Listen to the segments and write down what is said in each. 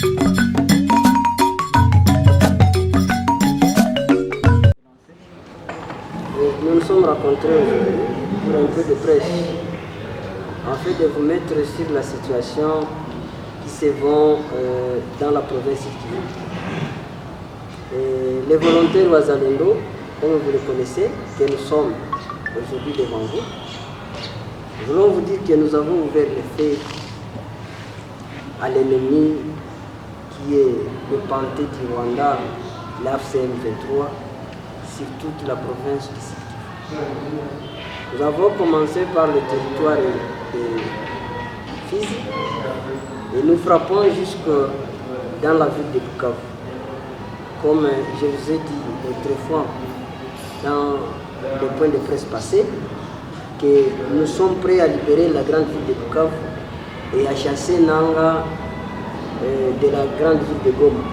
Nous nous sommes rencontrés aujourd'hui pour un peu de presse, en fait de vous mettre sur la situation qui se vend dans la province Kivu. Les volontaires Wazalendo, comme vous le connaissez, que nous sommes aujourd'hui devant vous, nous voulons vous dire que nous avons ouvert les faits à l'ennemi qui est le panté du Rwanda, l'AFCM 23, sur toute la province du Sud. Nous avons commencé par le territoire de Fizi et nous frappons jusque dans la ville de Bukavu. Comme je vous ai dit autrefois dans le point de presse passé, que nous sommes prêts à libérer la grande ville de Bukavu et à chasser Nanga de la grande ville de Goma.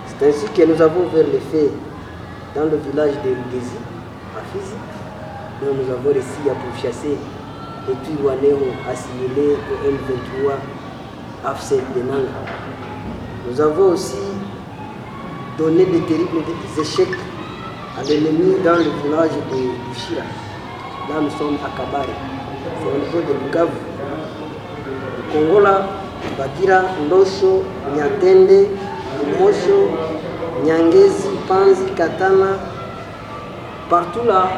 C'est ainsi que nous avons ouvert les faits dans le village de Rugezi, à Fizi, dont nous avons réussi à pourchasser les Tuiwaneo assimilés au M23 AFC de Nanga. Nous avons aussi donné de terribles échecs à l'ennemi dans le village de Bushira. Là nous sommes à Kabare, c'est au niveau de Bukavu. Kongola, Bagira, Ndosho, Nyatende, Mosho, Nyangezi, Panzi, Katana, partout là,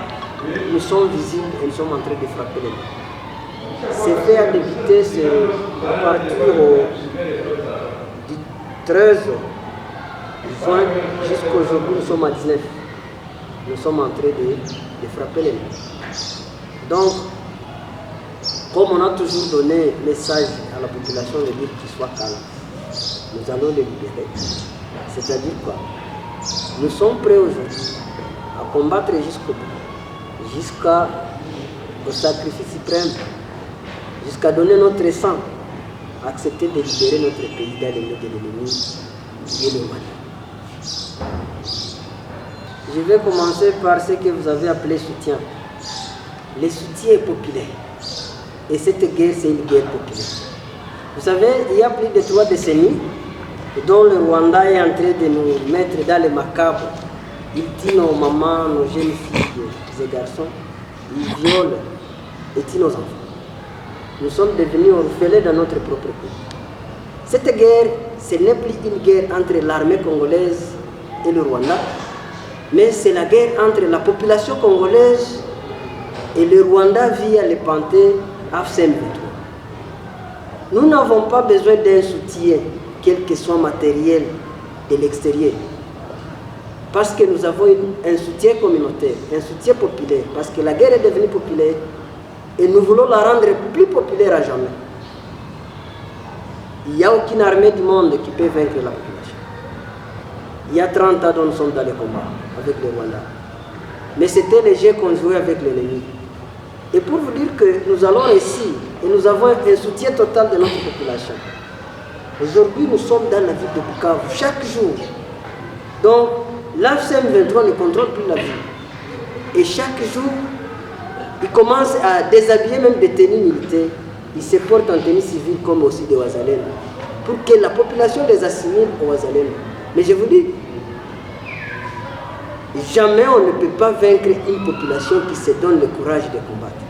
nous sommes visibles et nous sommes en train de frapper les mains. C'est fait à débuter à partir du 13 juin jusqu'aujourd'hui, nous sommes à 19. Nous sommes en train de frapper les mains. Donc, comme on a toujours donné message à la population de dire qu'il soit calme, nous allons les libérer. C'est-à-dire quoi? Nous sommes prêts aujourd'hui à combattre jusqu'au bout, jusqu'au sacrifice suprême, jusqu'à donner notre sang, accepter de libérer notre pays dans les mains de l'ennemi qui est le Mali. Je vais commencer par ce que vous avez appelé soutien. Le soutien est populaire. Et cette guerre, c'est une guerre populaire. Vous savez, il y a plus de 3 décennies dont le Rwanda est en train de nous mettre dans les macabres. Il tue nos mamans, nos jeunes filles et garçons. Il viole et tue nos enfants. Nous sommes devenus orphelins dans notre propre pays. Cette guerre, ce n'est plus une guerre entre l'armée congolaise et le Rwanda, mais c'est la guerre entre la population congolaise et le Rwanda via les pantés AFCM 23. Nous n'avons pas besoin d'un soutien, quel que soit matériel, de l'extérieur. Parce que nous avons un soutien communautaire, un soutien populaire, parce que la guerre est devenue populaire et nous voulons la rendre plus populaire à jamais. Il n'y a aucune armée du monde qui peut vaincre la population. Il y a 30 ans, nous sommes dans les combats avec le Rwanda. Mais c'était le jeu qu'on jouait avec l'ennemi. Et pour vous dire que nous allons réussir et nous avons un soutien total de notre population. Aujourd'hui, nous sommes dans la ville de Bukavu chaque jour. Donc, l'AFCM 23 ne contrôle plus la ville. Et chaque jour, il commence à déshabiller même des tenues militaires. Il se porte en tenue civile comme aussi des Wazalendo, pour que la population les assimile aux Wazalendo. Mais je vous dis, jamais on ne peut pas vaincre une population qui se donne le courage de combattre.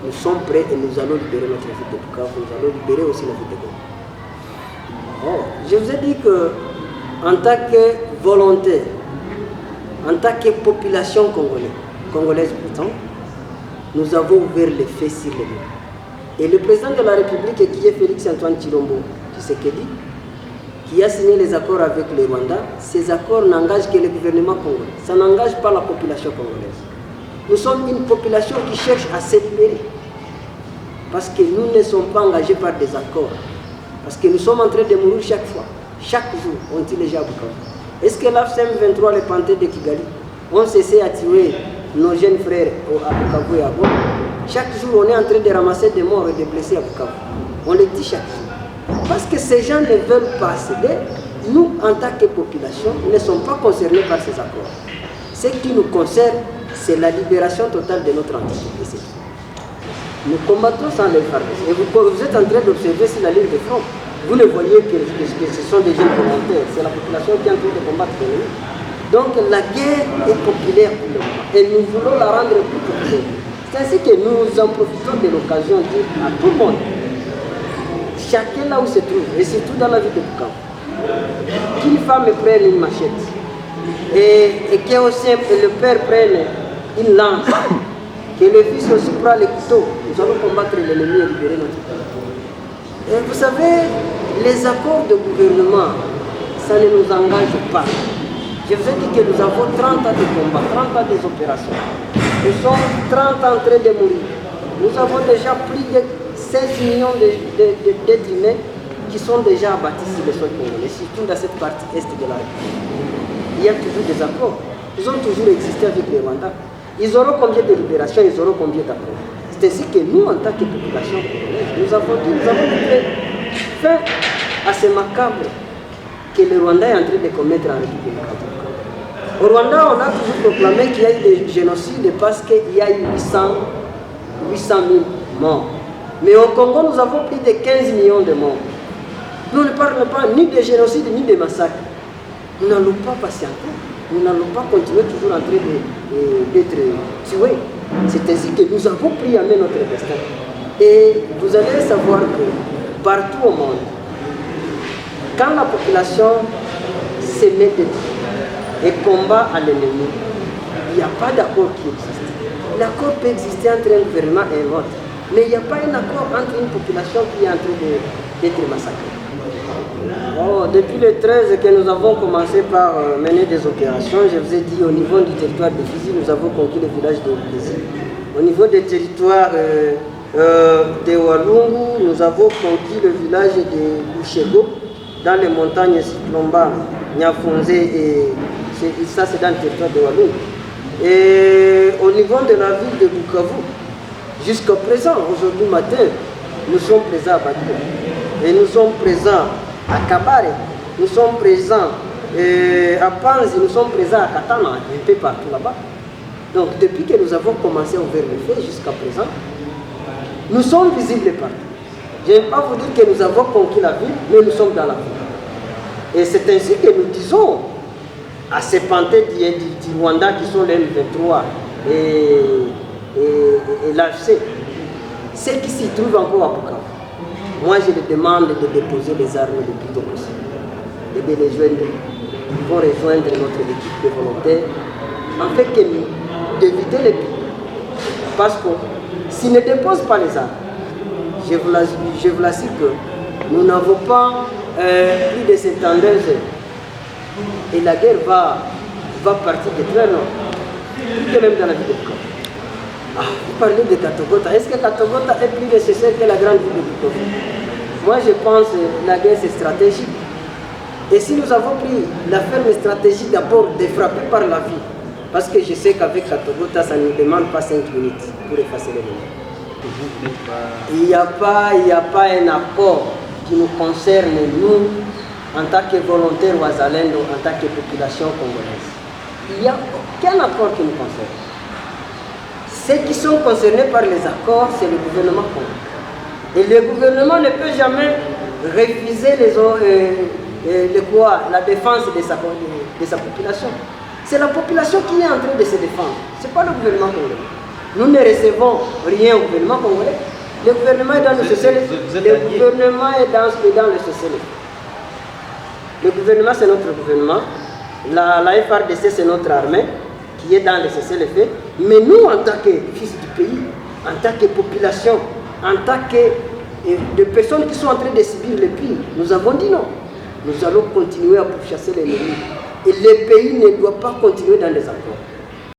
Nous sommes prêts et nous allons libérer notre ville de Bukavu, nous allons libérer aussi la ville de Goma. Oh, je vous ai dit que, en tant que volontaire, en tant que population congolaise pourtant, nous avons ouvert les faits sur les mains. Et le président de la République, qui est Félix Antoine Tshilombo Tshisekedi, qui a signé les accords avec le Rwanda, ces accords n'engagent que le gouvernement congolais. Ça n'engage pas la population congolaise. Nous sommes une population qui cherche à se libérer. Parce que nous ne sommes pas engagés par des accords. Parce que nous sommes en train de mourir chaque fois. Chaque jour, on tue les gens à Bukavu. Est-ce que l'AFCM 23, les panthères de Kigali, ont cessé à tuer nos jeunes frères à Bukavu et à Goma? Chaque jour, on est en train de ramasser des morts et des blessés à Bukavu. On les tue chaque jour. Parce que ces gens ne veulent pas céder. Nous, en tant que population, ne sommes pas concernés par ces accords. Ce qui nous concerne, c'est la libération totale de notre entité. Nous combattons sans les farder. Et vous êtes en train d'observer sur la ligne de front. Vous le voyez que ce sont des jeunes volontaires, c'est la population qui est en train de combattre l'ennemi. Donc la guerre est populaire pour le moment et nous voulons la rendre plus populaire. C'est ainsi que nous en profitons de l'occasion de dire à tout le monde, chacun là où se trouve, et surtout dans la ville de Bukavu, qu'une femme prenne une machette et que aussi le père prenne une lance, que le fils aussi prend le couteau. Nous allons combattre l'ennemi et libérer notre pays. Et vous savez, les accords de gouvernement, ça ne nous engage pas. Je vous ai dit que nous avons 30 ans de combat, 30 ans des opérations. Nous sommes 30 ans en train de mourir. Nous avons déjà plus de 16 millions d'êtres humains qui sont déjà abattus sur le sol congolais, surtout dans cette partie est de la République. Il y a toujours des accords. Ils ont toujours existé avec les Rwandais. Ils auront combien de libérations, ils auront combien d'accords. C'est ainsi que nous, en tant que population congolaise, nous avons dit fin à ce macabre que le Rwanda est en train de commettre en République démocratique. Au Rwanda, on a toujours proclamé qu'il y a eu des génocides parce qu'il y a eu 800 000 morts. Mais au Congo, nous avons plus de 15 millions de morts. Nous ne parlons pas ni de génocide ni de massacre. Nous n'allons pas patienter. Nous n'allons pas continuer toujours en train d'être tués. C'est ainsi que nous avons pris à main notre destin. Et vous allez savoir que partout au monde, quand la population se met debout et combat à l'ennemi, il n'y a pas d'accord qui existe. L'accord peut exister entre un gouvernement et un autre, mais il n'y a pas un accord entre une population qui est en train d'être massacrée. Oh, depuis le 13 que nous avons commencé par mener des opérations, je vous ai dit au niveau du territoire de Fizi, nous avons conquis le village de Fizi. Au niveau des territoires de Walungu, nous avons conquis le village de Bouchego, dans les montagnes Siplomba, Nyafonze, et ça c'est dans le territoire de Walungu. Et au niveau de la ville de Bukavu, jusqu'à présent, aujourd'hui matin, nous sommes présents à Bakou, et nous sommes présents à Kabare, nous sommes présents à Panzi, nous sommes présents à Katana, un peu partout là-bas. Donc depuis que nous avons commencé à ouvrir le feu jusqu'à présent, nous sommes visibles partout. Je ne vais pas vous dire que nous avons conquis la ville, mais nous sommes dans la ville. Et c'est ainsi que nous disons à ces panthères du Rwanda qui sont les M23 et l'AFC, ceux qui s'y trouvent encore à Bukavu. Moi, je les demande de déposer les armes le plus tôt possible et de les joindre. Ils vont rejoindre notre équipe de volontaires afin d'éviter les pires. Parce que s'ils ne déposent pas les armes, je vous l'assure que nous n'avons pas plus de 72 heures. Et la guerre va partir de très loin, plus que même dans la ville de Bukavu. Ah, vous parlez de Katogota. Est-ce que Katogota est plus nécessaire que la grande ville de Bukavu? Moi, je pense que la guerre, c'est stratégique. Et si nous avons pris la ferme stratégie d'abord de frapper par la vie, parce que je sais qu'avec Katogota, ça ne nous demande pas 5 minutes pour effacer l'ennemi. Il n'y a pas un accord qui nous concerne, nous, en tant que volontaires Wazalendo, en tant que population congolaise. Il n'y a aucun accord qui nous concerne. Ceux qui sont concernés par les accords, c'est le gouvernement congolais. Et le gouvernement ne peut jamais refuser la défense de sa population. C'est la population qui est en train de se défendre. Ce n'est pas le gouvernement congolais. Nous ne recevons rien au gouvernement congolais. Le gouvernement est dans le cessez-le-feu. Le gouvernement est dans le cessez-le-feu. Le gouvernement, c'est notre gouvernement. La FARDC, c'est notre armée qui est dans le cessez-le-feu. Mais nous, en tant que fils du pays, en tant que population, en tant que de personnes qui sont en train de subir le pire, nous avons dit non. Nous allons continuer à pourchasser l'ennemi. Et le pays ne doit pas continuer dans les accords.